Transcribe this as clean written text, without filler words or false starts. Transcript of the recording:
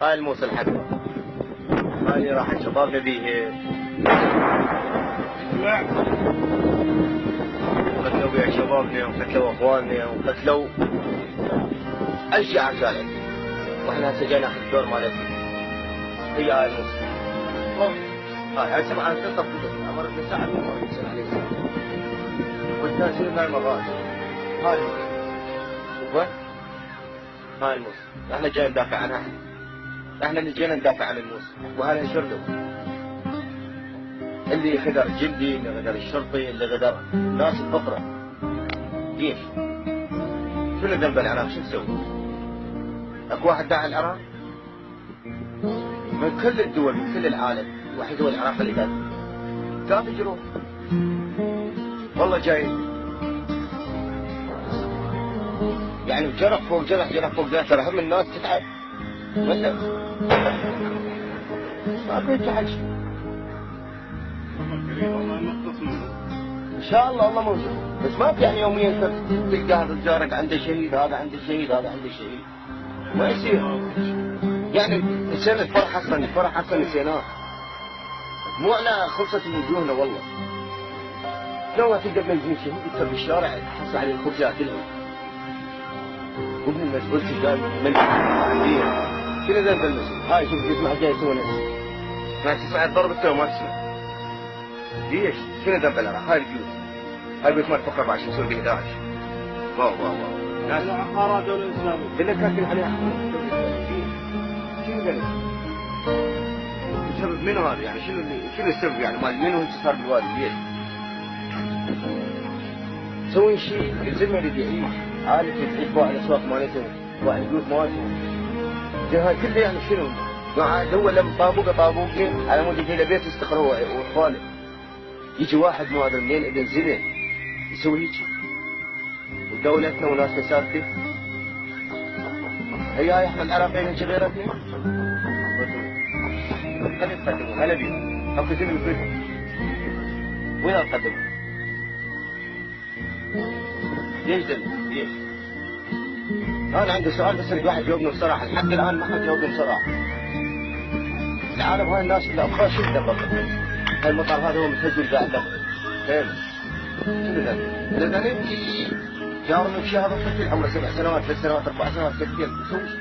هاي الموسى الحلوة، هاي اللي راح شبابنا بيه قتلوا بيها شبابنا وقتلوا اخواننا وقتلوا اشياء عشانك، واحنا هسه جاي ناخذ الدور مالتنا. هي هاي الموسى. هاي هسه معنا ثلاثة فلوس، امرنا ساعة ما يصير عليه ساعة. والتأثير هاي المغارب. هاي الموسى. شوفها؟ هاي الموسى، احنا جاي ندافع عنها احنا اللي جينا ندافع عن الموسى، وهذا شرطه. اللي غدر الجندي، اللي غدر الشرطي، اللي غدر الناس الفقراء. ليش؟ شنو ذنب العراق؟ شو نسوي؟ اكو واحد داعي العراق؟ من كل الدول، من كل العالم، واحد هو العراق اللي قال كافي جروح. والله جاي يعني جرح فوق جرح، جرح فوق جرح، ترى هم الناس تتعب ولا ما في حاجة. ان شاء الله الله موجود، بس ما في يعني يوميا تلقى هذا جارك عنده شهيد، هذا عنده شهيد، هذا عنده شهيد. ما يصير. يعني نسينا الفرح اصلا، الفرح اصلا نسيناه. مو على خلصة وجوهنا والله. لو تلقى ابن شهيد يكتب بالشارع تحس عليه الخبز ياكلهم. وابن المسؤول تلقاه ملك. شنو ذنب المسؤول؟ هاي شوف اسمع جاي يسوون ما تسمع الضرب انت وما تسمع. ليش؟ شنو ذنب العراق؟ هاي البيوت. هاي بيوت ما تفكر بعد شو يسوي به داعش. واو واو واو. ناس عقارات دولة إسلامية. اللي كاتبين عليها شنو ذنب؟ السبب منو هذا؟ يعني شنو السبب يعني مال منو انتصار بالوادي؟ ليش؟ سوي شيء يلزمنا اللي يعيش، عارف تعيش بواحد الاسواق مالتهم، واحد البيوت مالتهم. هاي كله يعني شنو؟ هو لما طابوقين على مود يجي له بيت يستقر هو واخوانه. يجي واحد مو هذا منين ابن زين يسوي هيك. ودولتنا وناسنا ساكته. هي احنا العراقيين هيك غيرتنا. خلي يقدموا هلا بيهم. اكو زين بيتهم. وين نقدمهم؟ ليش دل؟ ليش؟ انا عندي سؤال بس اريد واحد يجاوبني بصراحه، لحد الان ما حد جاوبني بصراحه. العالم هاي الناس اللي ابخر شو ذنبهم؟ هاي المطار هذا هو متسجل قاعد له. فين؟ شنو ذنب؟ اذا ذنب جارنا بشهر طفل عمره 7 سنوات 3 سنوات 4 سنوات كثير يسوي شيء.